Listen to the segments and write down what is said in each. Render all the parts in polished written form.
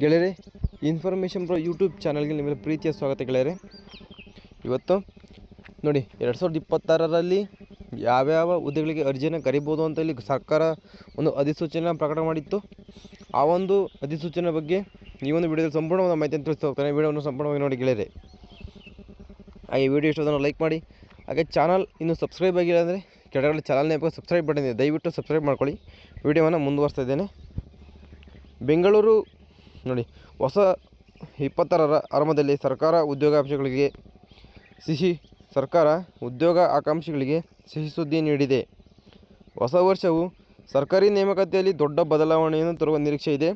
ಗೆಳೆಯರೆ, information pro YouTube ಚಾನಲ್ಗೆ ನಿಮಗೆ ಪ್ರೀತಿಯ ಸ್ವಾಗತ ಗೆಳೆಯರೆ. ಇವತ್ತು ನೋಡಿ 2026ರಲ್ಲಿ ಯಾವ್ಯಾವ ಹುದ್ದೆಗಳಿಗೆ ಅರ್ಜಿಯನ್ನು ಕರಿಬೋದು ಅಂತ ಇಲ್ಲಿ ಸರ್ಕಾರ ಒಂದು ಅಧಿಸೂಚನೆ ಪ್ರಕಟ ಮಾಡಿತ್ತು. ಆ ಒಂದು ಅಧಿಸೂಚನೆ ಬಗ್ಗೆ ಈ ಒಂದು ವಿಡಿಯೋದಲ್ಲಿ ಸಂಪೂರ್ಣವಾದ ಮಾಹಿತಿಯನ್ನು ತಿಳಿಸ್ತಾ ಹೋಗ್ತಾನೆ. ವಿಡಿಯೋವನ್ನು ಸಂಪೂರ್ಣವಾಗಿ ನೋಡಿ ಗೆಳೆಯರೆ. ಹಾಗೆ ವಿಡಿಯೋ ಇಷ್ಟೋದನ್ನು ಲೈಕ್ ಮಾಡಿ. ಹಾಗೆ ಚಾನಲ್ ಇನ್ನೂ ಸಬ್ಸ್ಕ್ರೈಬ್ ಆಗಿಲ್ಲ ಅಂದರೆ ಕೆಳಗಡೆ ಚಾನಲ್ನೇ ಸಬ್ಸ್ಕ್ರೈಬ್ ಬಟನ್ ಇದೆ, ದಯವಿಟ್ಟು ಸಬ್ಸ್ಕ್ರೈಬ್ ಮಾಡ್ಕೊಳ್ಳಿ. ವಿಡಿಯೋವನ್ನು ಮುಂದುವರಿಸ್ತಾ ಇದ್ದೇನೆ. ಬೆಂಗಳೂರು ನೋಡಿ, ಹೊಸ 2026ರ ಆರಂಭದಲ್ಲಿ ಸರ್ಕಾರ ಉದ್ಯೋಗ ಆಕಾಂಕ್ಷಿಗಳಿಗೆ ಸಿಹಿ ಸುದ್ದಿ ನೀಡಿದೆ. ಹೊಸ ವರ್ಷವು ಸರ್ಕಾರಿ ನೇಮಕಾತಿಯಲ್ಲಿ ದೊಡ್ಡ ಬದಲಾವಣೆಯನ್ನು ತರುವ ನಿರೀಕ್ಷೆ ಇದೆ.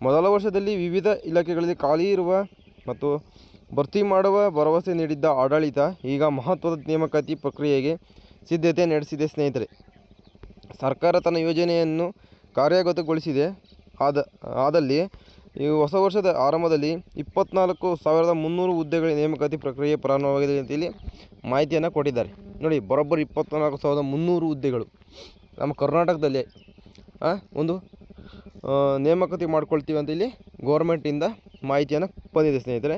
ಮೊದಲ ವರ್ಷದಲ್ಲಿ ವಿವಿಧ ಇಲಾಖೆಗಳಲ್ಲಿ ಖಾಲಿ ಇರುವ ಮತ್ತು ಭರ್ತಿ ಮಾಡುವ ಭರವಸೆ ನೀಡಿದ್ದ ಆಡಳಿತ ಈಗ ಮಹತ್ವದ ನೇಮಕಾತಿ ಪ್ರಕ್ರಿಯೆಗೆ ಸಿದ್ಧತೆ ನಡೆಸಿದೆ. ಸ್ನೇಹಿತರೆ, ಸರ್ಕಾರ ತನ್ನ ಯೋಜನೆಯನ್ನು ಕಾರ್ಯಗತಗೊಳಿಸಿದೆ. ಆದಲ್ಲಿ ಈ ಹೊಸ ವರ್ಷದ ಆರಂಭದಲ್ಲಿ 24,300 ಹುದ್ದೆಗಳ ನೇಮಕಾತಿ ಪ್ರಕ್ರಿಯೆ ಪ್ರಾರಂಭವಾಗಿದೆ ಅಂತ ಇಲ್ಲಿ ಮಾಹಿತಿಯನ್ನು ಕೊಟ್ಟಿದ್ದಾರೆ. ನೋಡಿ, ಬರೋಬ್ಬರಿ 24,300 ಹುದ್ದೆಗಳು ನಮ್ಮ ಕರ್ನಾಟಕದಲ್ಲಿ ಒಂದು ನೇಮಕಾತಿ ಮಾಡ್ಕೊಳ್ತೀವಿ ಅಂತ ಇಲ್ಲಿ ಗೌರ್ಮೆಂಟಿಂದ ಮಾಹಿತಿಯನ್ನು ಬಂದಿದೆ ಸ್ನೇಹಿತರೆ.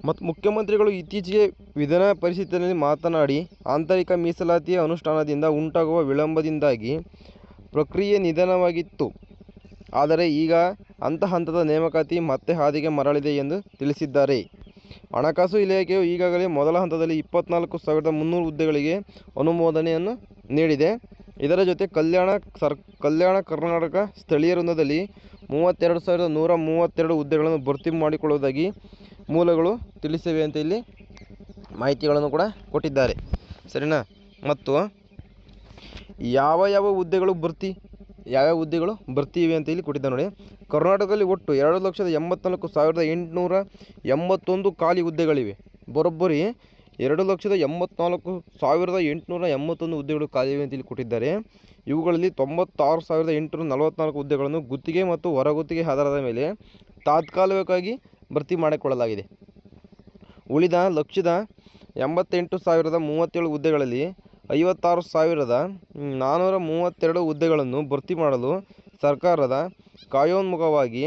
ಮತ್ತು ಮುಖ್ಯಮಂತ್ರಿಗಳು ಇತ್ತೀಚೆಗೆ ವಿಧಾನ ಪರಿಷತ್ತಿನಲ್ಲಿ ಮಾತನಾಡಿ, ಆಂತರಿಕ ಮೀಸಲಾತಿಯ ಅನುಷ್ಠಾನದಿಂದ ಉಂಟಾಗುವ ವಿಳಂಬದಿಂದಾಗಿ ಪ್ರಕ್ರಿಯೆ ನಿಧಾನವಾಗಿತ್ತು. ಆದರೆ ಈಗ ಹಂತದ ನೇಮಕಾತಿ ಮತ್ತೆ ಹಾದಿಗೆ ಮರಳಿದೆ ಎಂದು ತಿಳಿಸಿದ್ದಾರೆ. ಹಣಕಾಸು ಇಲಾಖೆಯು ಈಗಾಗಲೇ ಮೊದಲ ಹಂತದಲ್ಲಿ 24,300 ಹುದ್ದೆಗಳಿಗೆ ಅನುಮೋದನೆಯನ್ನು ನೀಡಿದೆ. ಇದರ ಜೊತೆ ಕಲ್ಯಾಣ ಕರ್ನಾಟಕ ಸ್ಥಳೀಯ ವೃಂದದಲ್ಲಿ 32,132 ಹುದ್ದೆಗಳನ್ನು ಭರ್ತಿ ಮಾಡಿಕೊಳ್ಳುವುದಾಗಿ ಮೂಲಗಳು ತಿಳಿಸಿವೆ ಅಂತ ಇಲ್ಲಿ ಮಾಹಿತಿಗಳನ್ನು ಕೂಡ ಕೊಟ್ಟಿದ್ದಾರೆ. ಸರಿನಾ? ಮತ್ತು ಯಾವ ಹುದ್ದೆಗಳು ಭರ್ತಿ ಇವೆ ಅಂತ ಇಲ್ಲಿ ಕೊಟ್ಟಿದ್ದಾರೆ. ನೋಡಿ, ಕರ್ನಾಟಕದಲ್ಲಿ ಒಟ್ಟು 2,84,881 ಖಾಲಿ ಹುದ್ದೆಗಳಿವೆ. ಬರೋಬ್ಬರಿ 2,84,881 ಹುದ್ದೆಗಳು ಖಾಲಿ ಇವೆ ಅಂತ ಇಲ್ಲಿ ಕೊಟ್ಟಿದ್ದಾರೆ. ಇವುಗಳಲ್ಲಿ 96,844 ಹುದ್ದೆಗಳನ್ನು ಗುತ್ತಿಗೆ ಮತ್ತು ಹೊರಗುತ್ತಿಗೆ ಆಧಾರದ ಮೇಲೆ ತಾತ್ಕಾಲಿಕವಾಗಿ ಭರ್ತಿ ಮಾಡಿಕೊಳ್ಳಲಾಗಿದೆ. ಉಳಿದ 1,88,037 ಹುದ್ದೆಗಳಲ್ಲಿ 56,432 ಹುದ್ದೆಗಳನ್ನು ಭರ್ತಿ ಮಾಡಲು ಸರ್ಕಾರದ ಕಾಯೋನ್ಮುಖವಾಗಿ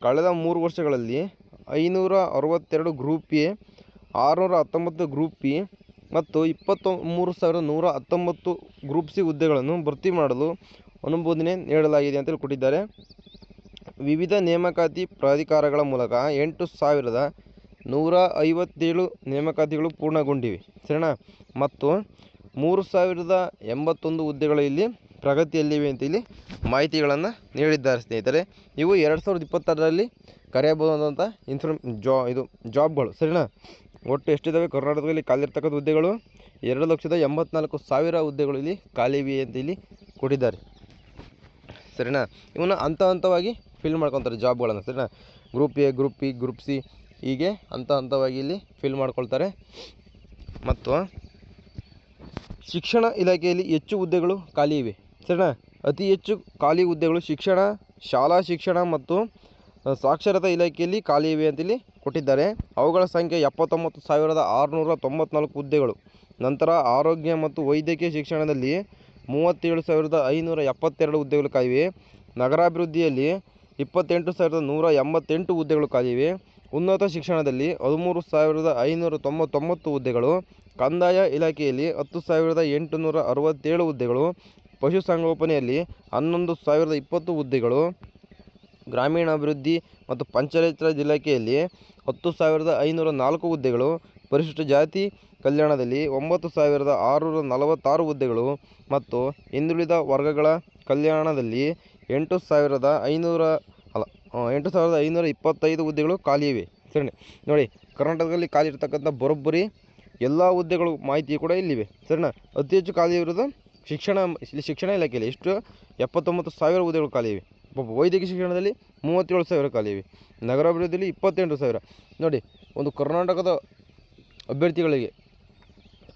ಕಳೆದ 3 ವರ್ಷಗಳಲ್ಲಿ 562 ಗ್ರೂಪ್ ಎ, 619 ಗ್ರೂಪ್ ಇ ಮತ್ತು 23,119 ಗ್ರೂಪ್ ಸಿ ಹುದ್ದೆಗಳನ್ನು ಭರ್ತಿ ಮಾಡಲು ಅನುಮೋದನೆ ನೀಡಲಾಗಿದೆ ಅಂತ ಕೊಟ್ಟಿದ್ದಾರೆ. ವಿವಿಧ ನೇಮಕಾತಿ ಪ್ರಾಧಿಕಾರಗಳ ಮೂಲಕ 8,157 ನೇಮಕಾತಿಗಳು ಪೂರ್ಣಗೊಂಡಿವೆ. ಸರಿನಾ? ಮತ್ತು 3,081 ಹುದ್ದೆಗಳು ಇಲ್ಲಿ ಪ್ರಗತಿಯಲ್ಲಿವೆ ಅಂತ ಇಲ್ಲಿ ಮಾಹಿತಿಗಳನ್ನು ನೀಡಿದ್ದಾರೆ ಸ್ನೇಹಿತರೆ. ಇವು 2026ರಲ್ಲಿ ಕರೆಯಬಹುದಾದಂಥ ಜಾಬ್ಗಳು. ಸರಿನಾ? ಒಟ್ಟು ಎಷ್ಟಿದ್ದಾವೆ ಕರ್ನಾಟಕದಲ್ಲಿ ಖಾಲಿರ್ತಕ್ಕಂಥ ಹುದ್ದೆಗಳು? 2,84,000 ಹುದ್ದೆಗಳು ಇಲ್ಲಿ ಖಾಲಿ ಇವೆ ಅಂತ ಇಲ್ಲಿ ಕೊಟ್ಟಿದ್ದಾರೆ. ಸರಿನಾ? ಇವನ್ನ ಹಂತವಾಗಿ ಫಿಲ್ ಮಾಡ್ಕೊತಾರೆ ಜಾಬ್ಗಳನ್ನು. ಸರಿನಾ? Group A, group B, group C ಹೀಗೆ ಹಂತವಾಗಿ ಇಲ್ಲಿ ಫಿಲ್ ಮಾಡ್ಕೊಳ್ತಾರೆ. ಮತ್ತು ಶಿಕ್ಷಣ ಇಲಾಖೆಯಲ್ಲಿ ಹೆಚ್ಚು ಹುದ್ದೆಗಳು ಖಾಲಿ ಇವೆ. ಸರಿನಾ? ಅತಿ ಹೆಚ್ಚು ಖಾಲಿ ಹುದ್ದೆಗಳು ಶಾಲಾ ಶಿಕ್ಷಣ ಮತ್ತು ಸಾಕ್ಷರತಾ ಇಲಾಖೆಯಲ್ಲಿ ಖಾಲಿ ಇವೆ ಅಂತೇಳಿ ಕೊಟ್ಟಿದ್ದಾರೆ. ಅವುಗಳ ಸಂಖ್ಯೆ 79,694 ಹುದ್ದೆಗಳು. ನಂತರ ಆರೋಗ್ಯ ಮತ್ತು ವೈದ್ಯಕೀಯ ಶಿಕ್ಷಣದಲ್ಲಿ 37,572 ಹುದ್ದೆಗಳು ಖಾಲಿವೆ. ನಗರಾಭಿವೃದ್ಧಿಯಲ್ಲಿ 28,188 ಹುದ್ದೆಗಳು ಖಾಲಿವೆ. ಉನ್ನತ ಶಿಕ್ಷಣದಲ್ಲಿ 13,599 ಹುದ್ದೆಗಳು. ಕಂದಾಯ ಇಲಾಖೆಯಲ್ಲಿ 10,867 ಹುದ್ದೆಗಳು. ಪಶುಸಂಗೋಪನೆಯಲ್ಲಿ 11,020 ಹುದ್ದೆಗಳು. ಗ್ರಾಮೀಣಾಭಿವೃದ್ಧಿ ಮತ್ತು ಪಂಚಾಯತ್ ರಾಜ್ ಇಲಾಖೆಯಲ್ಲಿ 10,504 ಹುದ್ದೆಗಳು. ಪರಿಶಿಷ್ಟ ಜಾತಿ ಕಲ್ಯಾಣದಲ್ಲಿ 9,646 ಹುದ್ದೆಗಳು ಮತ್ತು ಹಿಂದುಳಿದ ವರ್ಗಗಳ ಕಲ್ಯಾಣದಲ್ಲಿ 8,525 ಹುದ್ದೆಗಳು ಖಾಲಿ ಇವೆ. ಸರಿ ನೋಡಿ, ಕರ್ನಾಟಕದಲ್ಲಿ ಖಾಲಿ ಇರತಕ್ಕಂಥ ಬರೋಬ್ಬರಿ ಎಲ್ಲ ಹುದ್ದೆಗಳು ಮಾಹಿತಿ ಕೂಡ ಇಲ್ಲಿವೆ. ಸರಿನಾ? ಅತಿ ಹೆಚ್ಚು ಖಾಲಿ ಇರೋದು ಶಿಕ್ಷಣ ಇಲಾಖೆಯಲ್ಲಿ ಎಷ್ಟು 79,000 ಹುದ್ದೆಗಳು ಖಾಲಿ ಇವೆ. ವೈದ್ಯಕೀಯ ಶಿಕ್ಷಣದಲ್ಲಿ 37,000 ಖಾಲಿ ಇವೆ. ನಗರಾಭಿವೃದ್ಧಿಯಲ್ಲಿ 28,000. ನೋಡಿ, ಒಂದು ಕರ್ನಾಟಕದ ಅಭ್ಯರ್ಥಿಗಳಿಗೆ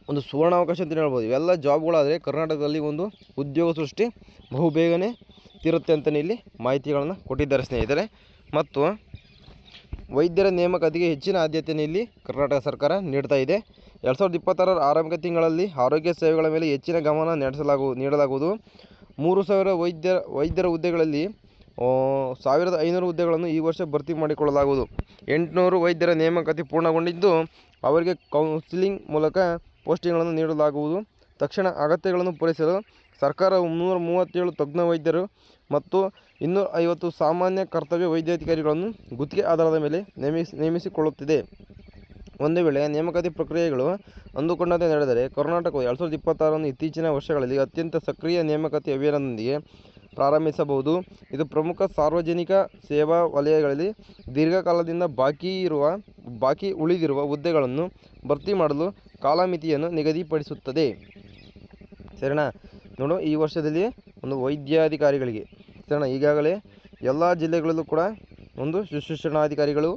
ಒಂದು ಸುವರ್ಣಾವಕಾಶ ಅಂತ ಹೇಳ್ಬೋದು. ಇವೆಲ್ಲ ಜಾಬ್ಗಳಾದರೆ ಕರ್ನಾಟಕದಲ್ಲಿ ಒಂದು ಉದ್ಯೋಗ ಸೃಷ್ಟಿ ಬಹುಬೇಗನೆ ಇರುತ್ತೆ ಅಂತಲೇ ಇಲ್ಲಿ ಮಾಹಿತಿಗಳನ್ನು ಕೊಟ್ಟಿದ್ದಾರೆ ಸ್ನೇಹಿತರೆ. ಮತ್ತು ವೈದ್ಯರ ನೇಮಕಾತಿಗೆ ಹೆಚ್ಚಿನ ಆದ್ಯತೆಯನ್ನು ಇಲ್ಲಿ ಕರ್ನಾಟಕ ಸರ್ಕಾರ ನೀಡ್ತಾ ಇದೆ. 2026ರ ಆರಂಭಿಕ ತಿಂಗಳಲ್ಲಿ ಆರೋಗ್ಯ ಸೇವೆಗಳ ಮೇಲೆ ಹೆಚ್ಚಿನ ಗಮನ ನೀಡಲಾಗುವುದು. 3,000 ವೈದ್ಯರ ಹುದ್ದೆಗಳಲ್ಲಿ 1,500 ಹುದ್ದೆಗಳನ್ನು ಈ ವರ್ಷ ಭರ್ತಿ ಮಾಡಿಕೊಳ್ಳಲಾಗುವುದು. 800 ವೈದ್ಯರ ನೇಮಕಾತಿ ಪೂರ್ಣಗೊಂಡಿದ್ದು ಅವರಿಗೆ ಕೌನ್ಸಿಲಿಂಗ್ ಮೂಲಕ ಪೋಸ್ಟಿಂಗ್ಗಳನ್ನು ನೀಡಲಾಗುವುದು. ತಕ್ಷಣ ಅಗತ್ಯಗಳನ್ನು ಪೂರೈಸಲು ಸರ್ಕಾರ 337 ತಜ್ಞ ವೈದ್ಯರು ಮತ್ತು 250 ಸಾಮಾನ್ಯ ಕರ್ತವ್ಯ ವೈದ್ಯಾಧಿಕಾರಿಗಳನ್ನು ಗುತ್ತಿಗೆ ಆಧಾರದ ಮೇಲೆ ನೇಮಿಸಿಕೊಳ್ಳುತ್ತಿದೆ. ಒಂದು ವೇಳೆ ನೇಮಕಾತಿ ಪ್ರಕ್ರಿಯೆಗಳು ಅಂದುಕೊಂಡಂತೆ ನಡೆದರೆ ಕರ್ನಾಟಕವು 2026 ಇತ್ತೀಚಿನ ವರ್ಷಗಳಲ್ಲಿ ಅತ್ಯಂತ ಸಕ್ರಿಯ ನೇಮಕಾತಿ ಅಭಿಯಾನದೊಂದಿಗೆ ಪ್ರಾರಂಭಿಸಬಹುದು. ಇದು ಪ್ರಮುಖ ಸಾರ್ವಜನಿಕ ಸೇವಾ ವಲಯಗಳಲ್ಲಿ ದೀರ್ಘಕಾಲದಿಂದ ಬಾಕಿ ಉಳಿದಿರುವ ಹುದ್ದೆಗಳನ್ನು ಭರ್ತಿ ಮಾಡಲು ಕಾಲಮಿತಿಯನ್ನು ನಿಗದಿಪಡಿಸುತ್ತದೆ. ಸರಿನಾ? ನೋಡು, ಈ ವರ್ಷದಲ್ಲಿ ಒಂದು ವೈದ್ಯಾಧಿಕಾರಿಗಳಿಗೆ ಸರಿನಾ, ಈಗಾಗಲೇ ಎಲ್ಲ ಜಿಲ್ಲೆಗಳಲ್ಲೂ ಕೂಡ ಒಂದು ಶಿಕ್ಷಣಾಧಿಕಾರಿಗಳು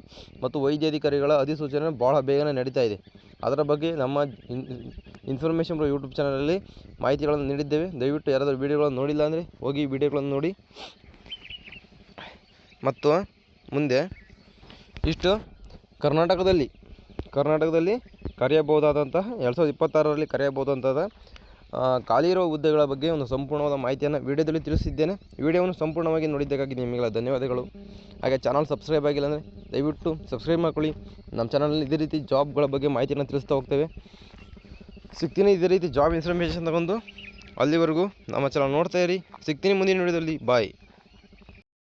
ಮತ್ತು ವೈದ್ಯಾಧಿಕಾರಿಗಳ ಅಧಿಸೂಚನೆ ಭಾಳ ಬೇಗನೆ ನಡೀತಾ ಇದೆ. ಅದರ ಬಗ್ಗೆ ನಮ್ಮ ಇನ್ಫಾರ್ಮೇಷನ್ ಬ್ರೋ ಯೂಟ್ಯೂಬ್ ಚಾನಲಲ್ಲಿ ಮಾಹಿತಿಗಳನ್ನು ನೀಡಿದ್ದೇವೆ. ದಯವಿಟ್ಟು ಯಾರಾದರೂ ವೀಡಿಯೋಗಳನ್ನು ನೋಡಿಲ್ಲ ಅಂದರೆ ಹೋಗಿ ವೀಡಿಯೋಗಳನ್ನು ನೋಡಿ. ಮತ್ತು ಮುಂದೆ ಇಷ್ಟು ಕರ್ನಾಟಕದಲ್ಲಿ ಕರೆಯಬಹುದಾದಂತಹ 2026ರಲ್ಲಿ ಕರೆಯಬಹುದಾದಂತಹ ಖಾಲಿ ಇರುವ ಹುದ್ದೆಗಳ ಬಗ್ಗೆ ಒಂದು ಸಂಪೂರ್ಣವಾದ ಮಾಹಿತಿಯನ್ನು ವಿಡಿಯೋದಲ್ಲಿ ತಿಳಿಸಿದ್ದೇನೆ. ವಿಡಿಯೋವನ್ನು ಸಂಪೂರ್ಣವಾಗಿ ನೋಡಿದ್ದಕ್ಕಾಗಿ ನಿಮಗೆಲ್ಲ ಧನ್ಯವಾದಗಳು. ಹಾಗೆ ಚಾನಲ್ ಸಬ್ಸ್ಕ್ರೈಬ್ ಆಗಿಲ್ಲ ಅಂದರೆ ದಯವಿಟ್ಟು ಸಬ್ಸ್ಕ್ರೈಬ್ ಮಾಡ್ಕೊಳ್ಳಿ. ನಮ್ಮ ಚಾನಲಲ್ಲಿ ಇದೇ ರೀತಿ ಜಾಬ್ಗಳ ಬಗ್ಗೆ ಮಾಹಿತಿಯನ್ನು ತಿಳಿಸ್ತಾ ಹೋಗ್ತೇವೆ. ಸಿಗ್ತೀನಿ ಇದೇ ರೀತಿ ಜಾಬ್ ಇನ್ಫಾರ್ಮೇಷನ್ ತಗೊಂಡು. ಅಲ್ಲಿವರೆಗೂ ನಮ್ಮ ಚಾನಲ್ ನೋಡ್ತಾ ಇರಿ. ಸಿಗ್ತೀನಿ ಮುಂದಿನ ವಿಡಿಯೋದಲ್ಲಿ. ಬಾಯ್.